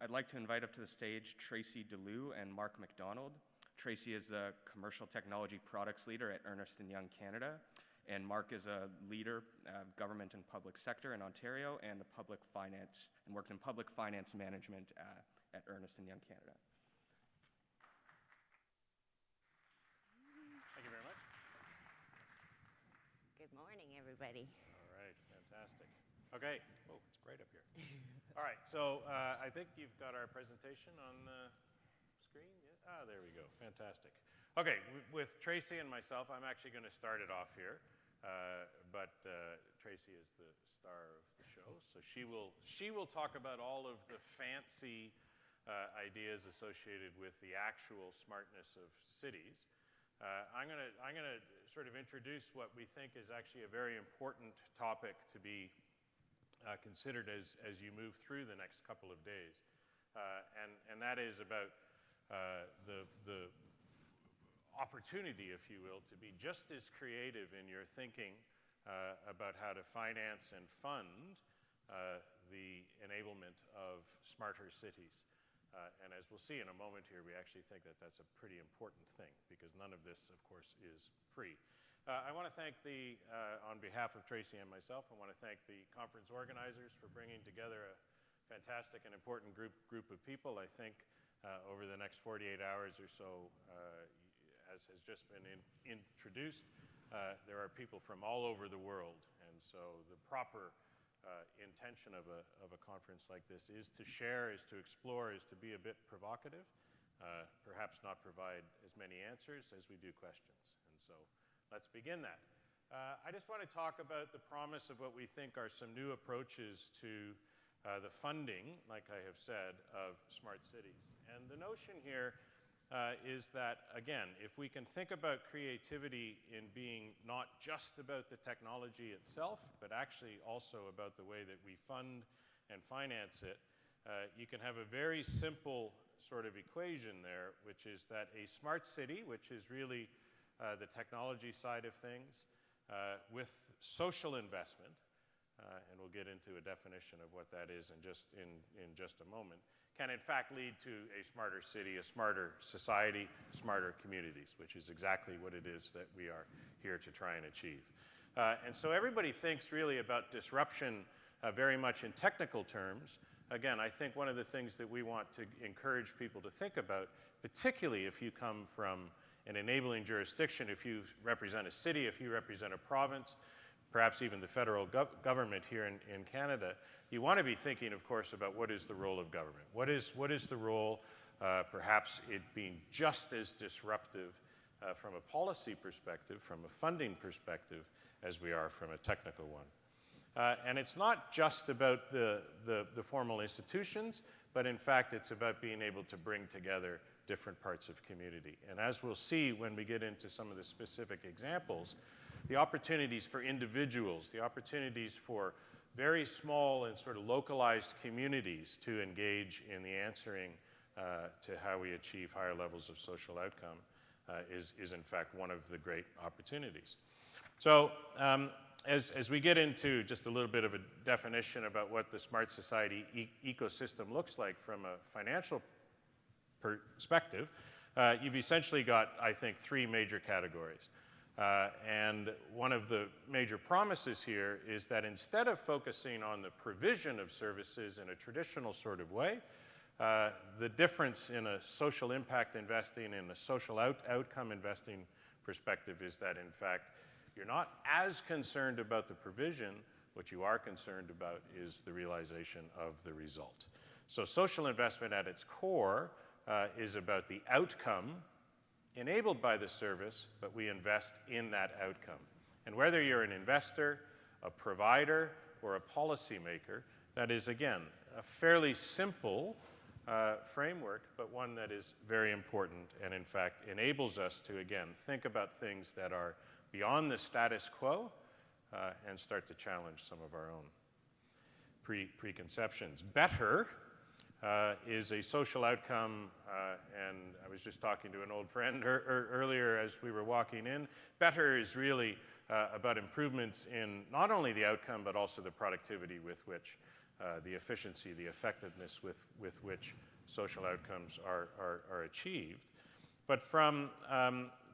I'd like to invite up to the stage Tracy DeLue and Mark McDonald. Tracy is the Commercial Technology Products Leader at Ernst & Young Canada, and Mark is a leader of government and public sector in Ontario and worked in public finance management at Ernst & Young Canada. Thank you very much. Good morning, everybody. All right, fantastic. Okay, oh, it's great up here. All right, so I think you've got our presentation on the screen. Yeah? Ah, there we go, fantastic. Okay, with Tracy and myself, I'm actually going to start it off here, but Tracy is the star of the show, so she will talk about all of the fancy ideas associated with the actual smartness of cities. I'm gonna sort of introduce what we think is actually a very important topic to be considered as you move through the next couple of days, and that is about the opportunity, if you will, to be just as creative in your thinking about how to finance and fund the enablement of smarter cities. And as we'll see in a moment here, we actually think that that's a pretty important thing, because none of this, of course, is free. I want to thank on behalf of Tracy and myself, I want to thank the conference organizers for bringing together a fantastic and important group of people. I think over the next 48 hours or so, as has just been introduced, there are people from all over the world, and so the proper intention of a conference like this is to share, is to explore, is to be a bit provocative, perhaps not provide as many answers as we do questions, and so let's begin that. I just want to talk about the promise of what we think are some new approaches to the funding, like I have said, of smart cities. And the notion here is that, again, if we can think about creativity in being not just about the technology itself, but actually also about the way that we fund and finance it, you can have a very simple sort of equation there, which is that a smart city, which is really the technology side of things, with social investment, and we'll get into a definition of what that is in just a moment, can in fact lead to a smarter city, a smarter society, smarter communities, which is exactly what it is that we are here to try and achieve. And so everybody thinks really about disruption very much in technical terms. Again, I think one of the things that we want to encourage people to think about, particularly if you come from an enabling jurisdiction, if you represent a city, if you represent a province, perhaps even the federal government here in Canada, you want to be thinking, of course, about what is the role of government. What is the role, perhaps it being just as disruptive from a policy perspective, from a funding perspective, as we are from a technical one. And it's not just about the formal institutions, but in fact, it's about being able to bring together different parts of community. And as we'll see when we get into some of the specific examples, the opportunities for individuals, the opportunities for very small and sort of localized communities to engage in the answering to how we achieve higher levels of social outcome is in fact one of the great opportunities. So as we get into just a little bit of a definition about what the smart society ecosystem looks like from a financial perspective, you've essentially got, I think, three major categories. And one of the major promises here is that instead of focusing on the provision of services in a traditional sort of way, the difference in a social impact investing and a social outcome investing perspective is that, in fact, you're not as concerned about the provision. What you are concerned about is the realization of the result. So social investment at its core is about the outcome enabled by the service, but we invest in that outcome. And whether you're an investor, a provider, or a policymaker, that is, again, a fairly simple framework, but one that is very important and, in fact, enables us to, again, think about things that are beyond the status quo and start to challenge some of our own preconceptions. Better is a social outcome, and I was just talking to an old friend earlier as we were walking in. Better is really about improvements in not only the outcome, but also the productivity with which the efficiency, the effectiveness with which social outcomes are achieved. But from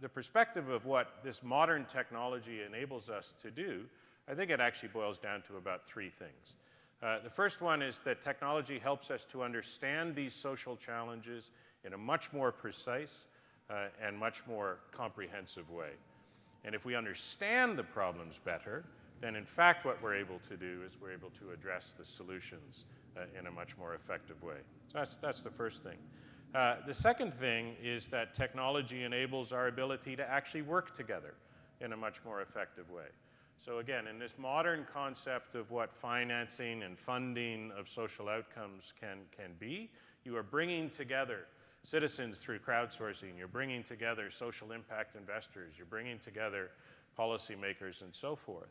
the perspective of what this modern technology enables us to do, I think it actually boils down to about three things. The first one is that technology helps us to understand these social challenges in a much more precise and much more comprehensive way. And if we understand the problems better, then in fact what we're able to do is we're able to address the solutions in a much more effective way. So that's the first thing. The second thing is that technology enables our ability to actually work together in a much more effective way. So again, in this modern concept of what financing and funding of social outcomes can be, you are bringing together citizens through crowdsourcing, you're bringing together social impact investors, you're bringing together policymakers and so forth.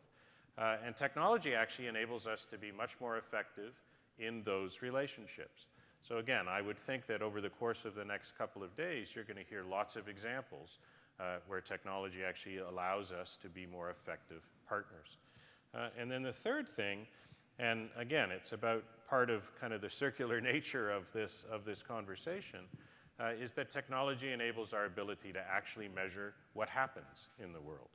And technology actually enables us to be much more effective in those relationships. So again, I would think that over the course of the next couple of days, you're going to hear lots of examples where technology actually allows us to be more effective partners. And then the third thing, and again, it's about part of kind of the circular nature of this conversation, is that technology enables our ability to actually measure what happens in the world.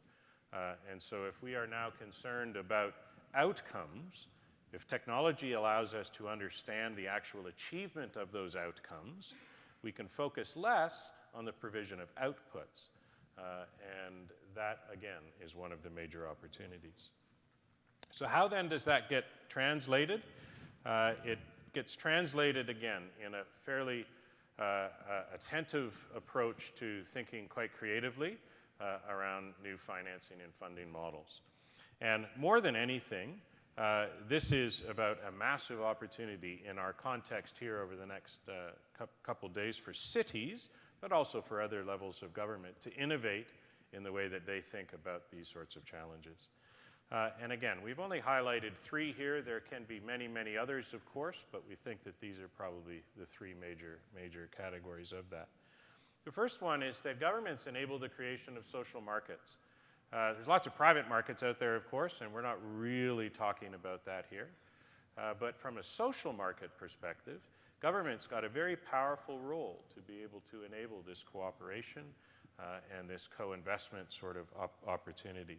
And so if we are now concerned about outcomes, if technology allows us to understand the actual achievement of those outcomes, we can focus less on the provision of outputs. And that, again, is one of the major opportunities. So how then does that get translated? It gets translated, again, in a fairly attentive approach to thinking quite creatively around new financing and funding models. And more than anything, this is about a massive opportunity in our context here over the next couple days for cities, but also for other levels of government to innovate in the way that they think about these sorts of challenges. And again, we've only highlighted three here. There can be many, many others, of course, but we think that these are probably the three major categories of that. The first one is that governments enable the creation of social markets. There's lots of private markets out there, of course, and we're not really talking about that here. But from a social market perspective, government's got a very powerful role to be able to enable this cooperation and this co-investment sort of opportunity.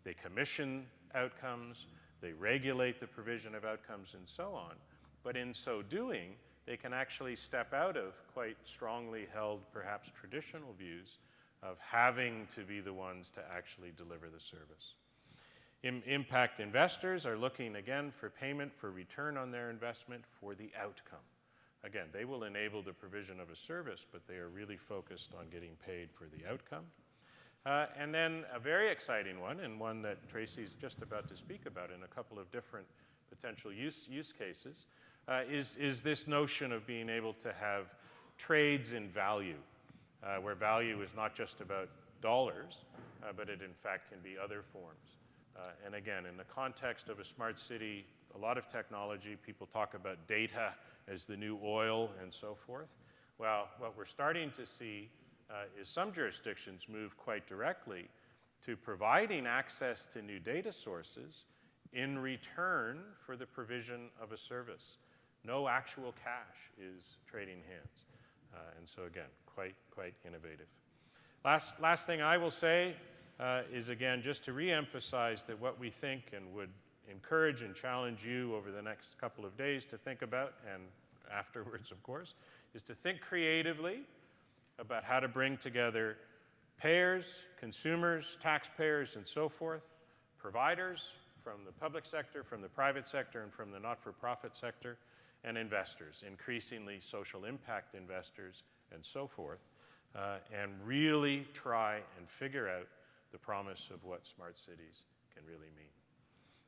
They commission outcomes, they regulate the provision of outcomes, and so on. But in so doing, they can actually step out of quite strongly held, perhaps traditional views of having to be the ones to actually deliver the service. Impact investors are looking, again, for payment for return on their investment for the outcome. Again, they will enable the provision of a service, but they are really focused on getting paid for the outcome. And then a very exciting one, and one that Tracy's just about to speak about in a couple of different potential use cases, is this notion of being able to have trades in value, where value is not just about dollars, but it in fact can be other forms. And again, in the context of a smart city, a lot of technology, people talk about data as the new oil and so forth. Well, what we're starting to see is some jurisdictions move quite directly to providing access to new data sources in return for the provision of a service. No actual cash is trading hands. And so again, quite innovative. Last thing I will say is, again, just to re-emphasize that what we think and would encourage and challenge you over the next couple of days to think about, and afterwards, of course, is to think creatively about how to bring together payers, consumers, taxpayers, and so forth, providers from the public sector, from the private sector, and from the not-for-profit sector, and investors, increasingly social impact investors, and so forth, and really try and figure out the promise of what smart cities can really mean.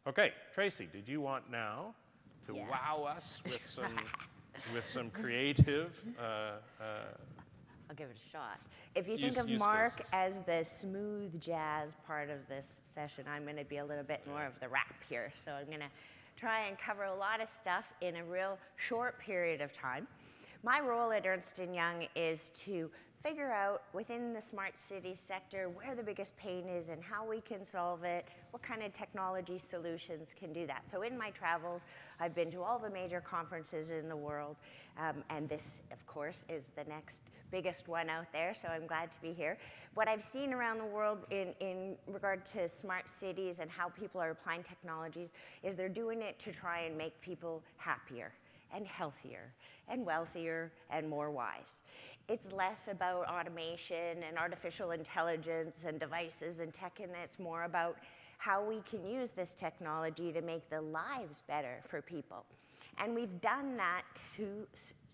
Okay, Tracy, did you want now to wow us with some creative I'll give it a shot. If you think of Mark as the smooth jazz part of this session, I'm going to be a little bit more of the rap here. So I'm going to try and cover a lot of stuff in a real short period of time. My role at Ernst & Young is to figure out within the smart city sector where the biggest pain is and how we can solve it, what kind of technology solutions can do that. So in my travels, I've been to all the major conferences in the world, and this, of course, is the next biggest one out there, so I'm glad to be here. What I've seen around the world in regard to smart cities and how people are applying technologies is they're doing it to try and make people happier and healthier and wealthier and more wise. It's less about automation and artificial intelligence and devices and tech, and it's more about how we can use this technology to make the lives better for people. And we've done that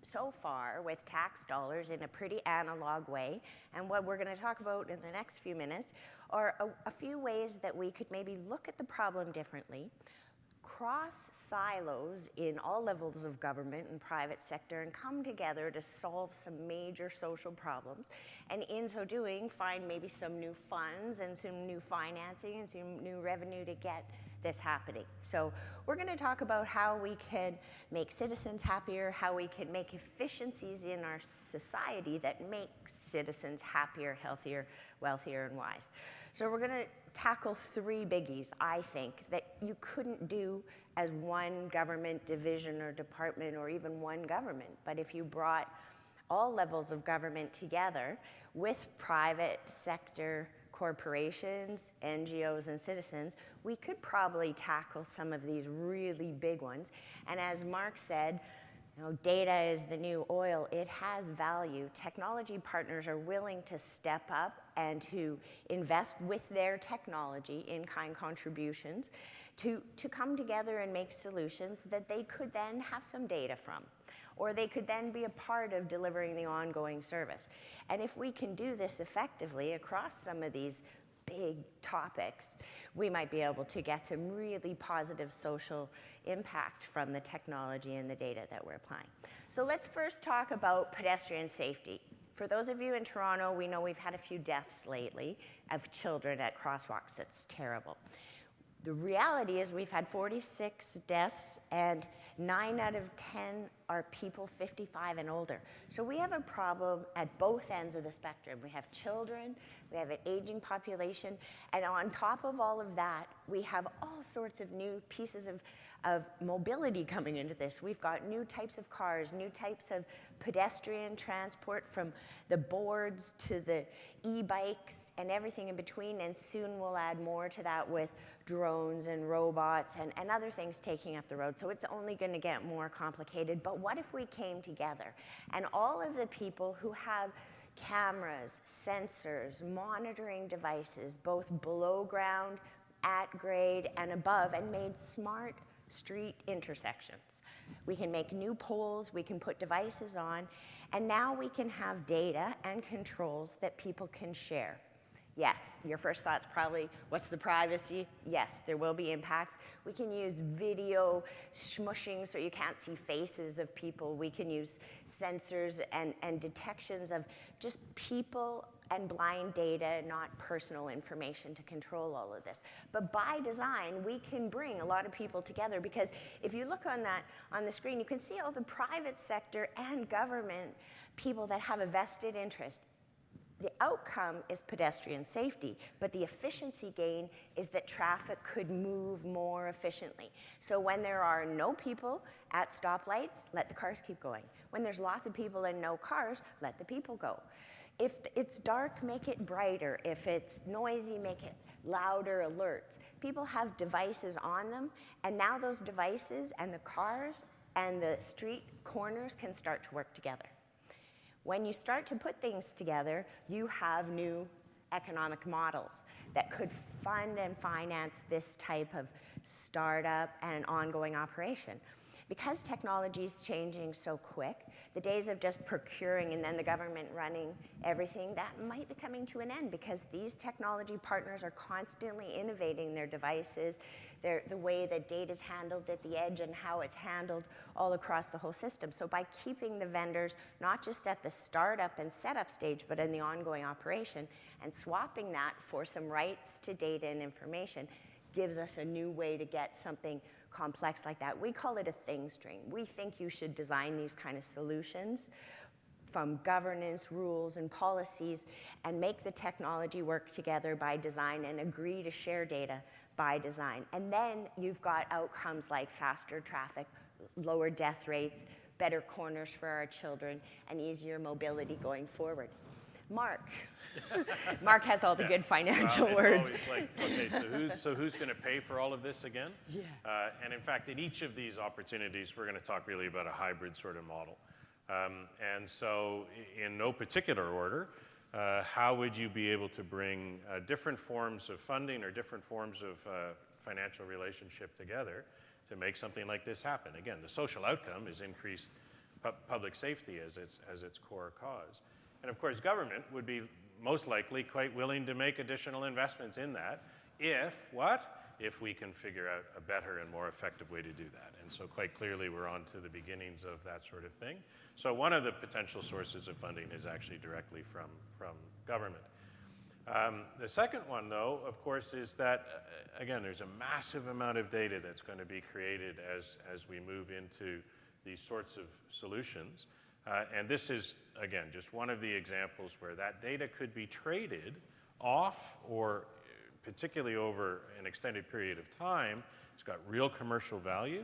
so far with tax dollars in a pretty analog way. And what we're going to talk about in the next few minutes are a few ways that we could maybe look at the problem differently, cross silos in all levels of government and private sector and come together to solve some major social problems. And in so doing, find maybe some new funds and some new financing and some new revenue to get this happening. So we're going to talk about how we can make citizens happier, how we can make efficiencies in our society that make citizens happier, healthier, wealthier, and wise. So we're going to tackle three biggies, I think, that you couldn't do as one government division or department or even one government. But if you brought all levels of government together with private sector corporations, NGOs, and citizens, we could probably tackle some of these really big ones. And as Mark said, you know, data is the new oil. It has value. Technology partners are willing to step up and to invest with their technology in-kind contributions to come together and make solutions that they could then have some data from, or they could then be a part of delivering the ongoing service. And if we can do this effectively across some of these big topics, we might be able to get some really positive social impact from the technology and the data that we're applying. So let's first talk about pedestrian safety. For those of you in Toronto, we know we've had a few deaths lately of children at crosswalks. That's terrible. The reality is we've had 46 deaths, and 9 out of 10 are people 55 and older. So we have a problem at both ends of the spectrum. We have children, we have an aging population, and on top of all of that, we have all sorts of new pieces of mobility coming into this. We've got new types of cars, new types of pedestrian transport, from the boards to the e-bikes and everything in between, and soon we'll add more to that with drones and robots and other things taking up the road. So it's only going to get more complicated. But what if we came together and all of the people who have cameras, sensors, monitoring devices, both below ground, at grade, and above, and made smart street intersections. We can make new poles, we can put devices on, and now we can have data and controls that people can share. Yes, your first thought's probably, what's the privacy? Yes, there will be impacts. We can use video smushing so you can't see faces of people. We can use sensors and detections of just people and blind data, not personal information, to control all of this. But by design, we can bring a lot of people together, because if you look on the screen, you can see all the private sector and government people that have a vested interest. The outcome is pedestrian safety, but the efficiency gain is that traffic could move more efficiently. So when there are no people at stoplights, let the cars keep going. When there's lots of people and no cars, let the people go. If it's dark, make it brighter. If it's noisy, make it louder alerts. People have devices on them, and now those devices and the cars and the street corners can start to work together. When you start to put things together, you have new economic models that could fund and finance this type of startup and ongoing operation. Because technology is changing so quick, the days of just procuring and then the government running everything, that might be coming to an end, because these technology partners are constantly innovating their devices, the way that data is handled at the edge and how it's handled all across the whole system. So by keeping the vendors not just at the startup and setup stage, but in the ongoing operation, and swapping that for some rights to data and information, gives us a new way to get something complex like that. We call it a thing string. We think you should design these kind of solutions from governance, rules, and policies, and make the technology work together by design and agree to share data by design. And then you've got outcomes like faster traffic, lower death rates, better corners for our children, and easier mobility going forward. Mark. Mark has all the good financial words. It's always like, okay, so who's going to pay for all of this again? Yeah. And in fact, in each of these opportunities, we're going to talk really about a hybrid sort of model. And so in no particular order, how would you be able to bring different forms of funding or different forms of financial relationship together to make something like this happen? Again, the social outcome is increased public safety as its core cause. And of course, government would be most likely quite willing to make additional investments in that if we can figure out a better and more effective way to do that. And so quite clearly, we're on to the beginnings of that sort of thing. So one of the potential sources of funding is actually directly from government. The second one, though, of course, is that, again, there's a massive amount of data that's going to be created as we move into these sorts of solutions. And this is, again, just one of the examples where that data could be traded off, or particularly over an extended period of time. It's got real commercial value.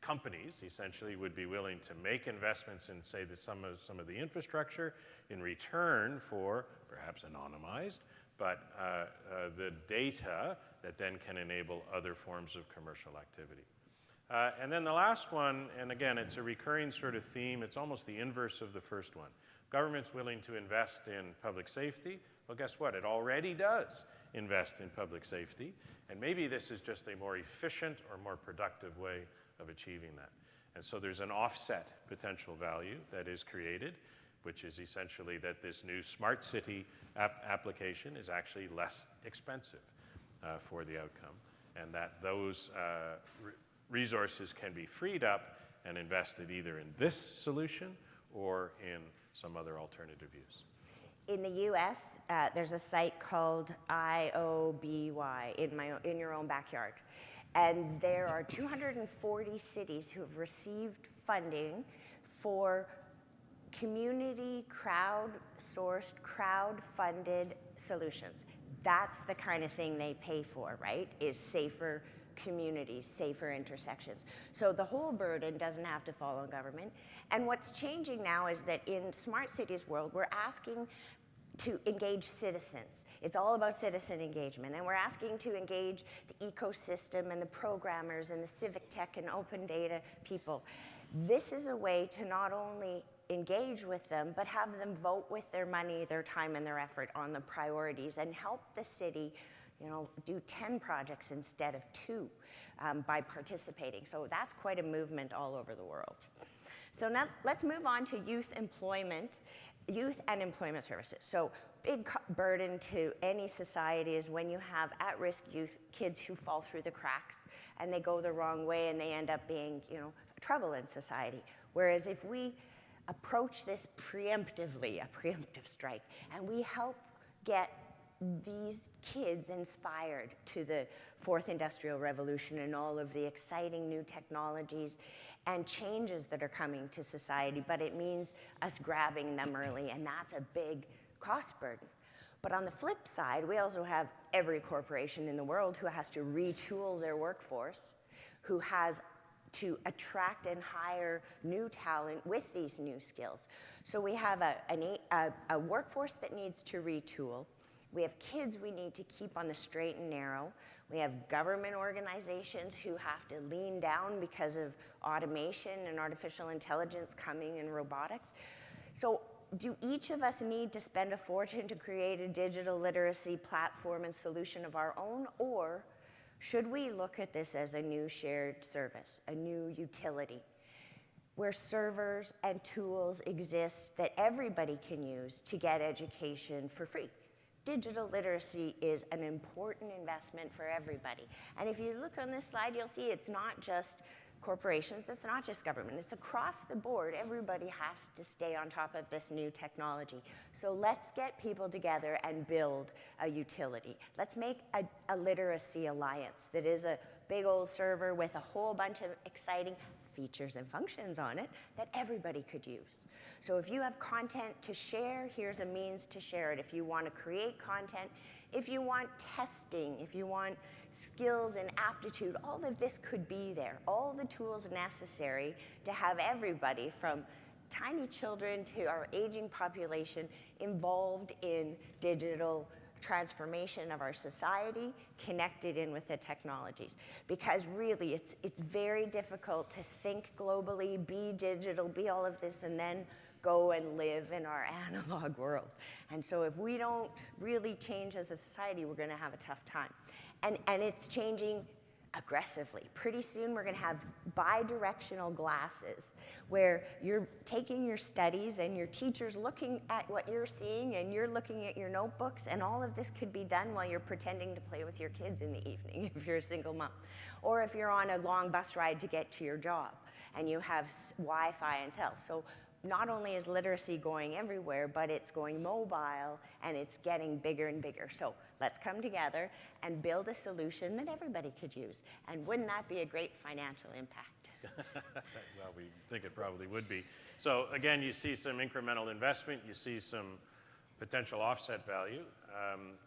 Companies essentially would be willing to make investments in, say, some of the infrastructure in return for perhaps anonymized, but the data that then can enable other forms of commercial activity. And then the last one, and again, it's a recurring sort of theme. It's almost the inverse of the first one. Government's willing to invest in public safety. Well, guess what? It already does invest in public safety. And maybe this is just a more efficient or more productive way of achieving that. And so there's an offset potential value that is created, which is essentially that this new smart city application is actually less expensive for the outcome, and that those resources can be freed up and invested either in this solution or in some other alternative use. In the US, there's a site called IOBY, in your own backyard. And there are 240 cities who have received funding for community crowd-sourced, crowd-funded solutions. That's the kind of thing they pay for, right? Is safer communities, safer intersections. So the whole burden doesn't have to fall on government. And what's changing now is that in Smart Cities world, we're asking to engage citizens. It's all about citizen engagement. And we're asking to engage the ecosystem and the programmers and the civic tech and open data people. This is a way to not only engage with them, but have them vote with their money, their time, and their effort on the priorities and help the city do 10 projects instead of 2 by participating. So that's quite a movement all over the world. So now let's move on to youth and employment services. So big burden to any society is when you have at-risk youth, kids who fall through the cracks and they go the wrong way and they end up being, trouble in society. Whereas if we approach this preemptively, a preemptive strike, and we help get these kids inspired to the fourth industrial revolution and all of the exciting new technologies and changes that are coming to society, but it means us grabbing them early, and that's a big cost burden. But on the flip side, we also have every corporation in the world who has to retool their workforce, who has to attract and hire new talent with these new skills. So we have a workforce that needs to retool. We have kids we need to keep on the straight and narrow. We have government organizations who have to lean down because of automation and artificial intelligence coming and robotics. So do each of us need to spend a fortune to create a digital literacy platform and solution of our own, or should we look at this as a new shared service, a new utility, where servers and tools exist that everybody can use to get education for free? Digital literacy is an important investment for everybody. And if you look on this slide, you'll see it's not just corporations, it's not just government, it's across the board. Everybody has to stay on top of this new technology. So let's get people together and build a utility. Let's make a literacy alliance that is a big old server with a whole bunch of exciting features and functions on it that everybody could use. So if you have content to share, here's a means to share it. If you want to create content, if you want testing, if you want skills and aptitude, all of this could be there. All the tools necessary to have everybody from tiny children to our aging population involved in digital transformation of our society, connected in with the technologies. Because really, it's very difficult to think globally, be digital, be all of this, and then go and live in our analog world. And so if we don't really change as a society, we're gonna have a tough time. And it's changing aggressively. Pretty soon we're going to have bi-directional glasses where you're taking your studies and your teacher's looking at what you're seeing and you're looking at your notebooks, and all of this could be done while you're pretending to play with your kids in the evening if you're a single mom. Or if you're on a long bus ride to get to your job and you have Wi-Fi and cell. So not only is literacy going everywhere, but it's going mobile and it's getting bigger and bigger. So let's come together and build a solution that everybody could use. And wouldn't that be a great financial impact? Well, we think it probably would be. So again, you see some incremental investment, you see some potential offset value.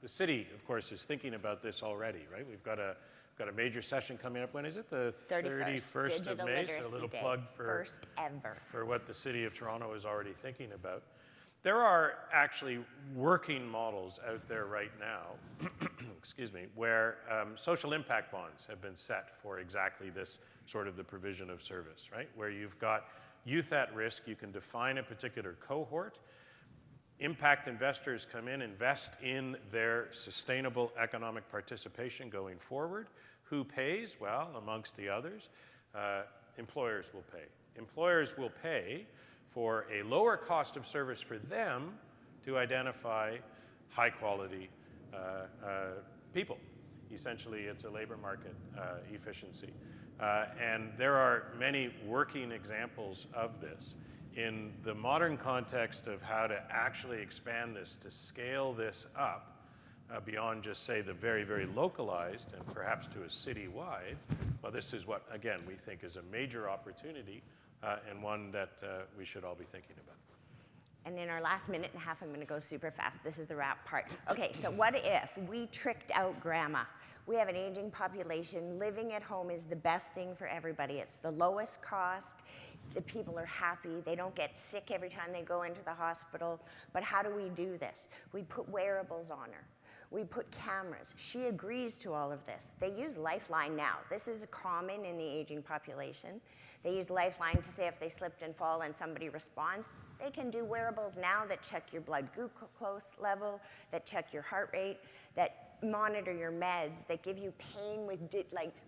The city, of course, is thinking about this already, right? We've got a major session coming up. When is it? The 31st of May. So a little plug for first ever for what the City of Toronto is already thinking about. There are actually working models out there right now, excuse me, where social impact bonds have been set for exactly this sort of the provision of service, right? Where you've got youth at risk, you can define a particular cohort. Impact investors come in, invest in their sustainable economic participation going forward. Who pays? Well, amongst the others, employers will pay. Employers will pay for a lower cost of service for them to identify high quality people. Essentially, it's a labor market efficiency. And there are many working examples of this. In the modern context of how to actually expand this, to scale this up beyond just, say, the very, very localized and perhaps to a citywide, well, this is what, again, we think is a major opportunity and one that we should all be thinking about. And in our last minute and a half, I'm going to go super fast. This is the wrap part. Okay, so what if we tricked out grandma? We have an aging population. Living at home is the best thing for everybody. It's the lowest cost. The people are happy. They don't get sick every time they go into the hospital. But how do we do this? We put wearables on her. We put cameras. She agrees to all of this. They use Lifeline now. This is common in the aging population. They use Lifeline to say if they slipped and fall and somebody responds. They can do wearables now that check your blood glucose level, that check your heart rate, that monitor your meds, that give you pain with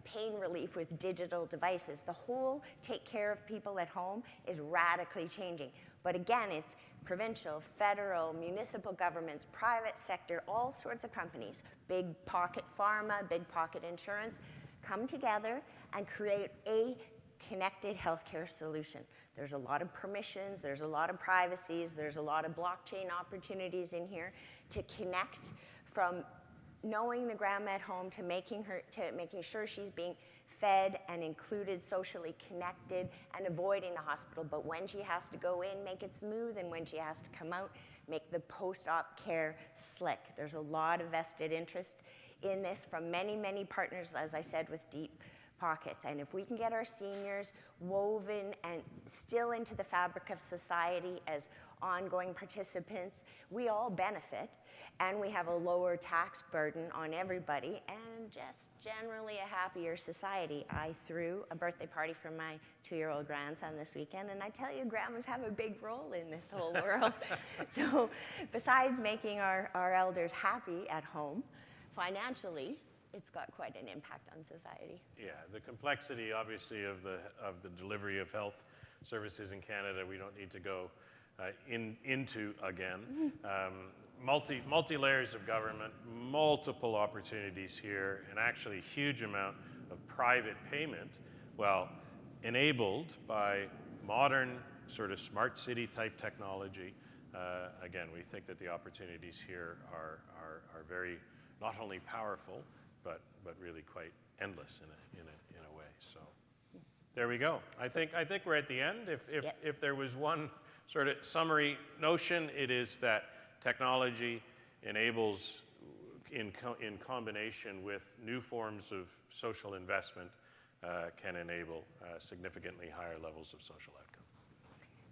pain relief with digital devices. The whole take care of people at home is radically changing. But again, it's provincial, federal, municipal governments, private sector, all sorts of companies, big pocket pharma, big pocket insurance, come together and create a connected healthcare solution. There's a lot of permissions, there's a lot of privacies, there's a lot of blockchain opportunities in here to connect from knowing the grandma at home to making sure she's being fed and included, socially connected, and avoiding the hospital. But when she has to go in, make it smooth, and when she has to come out, make the post-op care slick. There's a lot of vested interest in this from many, many partners, as I said, with deep pockets. And if we can get our seniors woven and still into the fabric of society as ongoing participants, we all benefit, and we have a lower tax burden on everybody, and just generally a happier society. I threw a birthday party for my 2-year-old grandson this weekend, and I tell you, grandmas have a big role in this whole world. So besides making our elders happy at home, financially, it's got quite an impact on society. Yeah, the complexity, obviously, of the delivery of health services in Canada, we don't need to go into again. Multi layers of government, multiple opportunities here, and actually a huge amount of private payment, well, enabled by modern sort of smart city type technology. Again, we think that the opportunities here are very not only powerful, but really quite endless in a way. So there we go. I think we're at the end. If there was one sort of summary notion, it is that technology enables, in combination with new forms of social investment, can enable significantly higher levels of social outcome.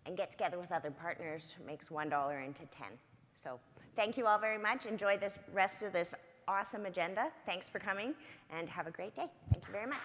And get together with other partners makes $1 into 10. So thank you all very much. Enjoy this rest of this awesome agenda. Thanks for coming, and have a great day. Thank you very much.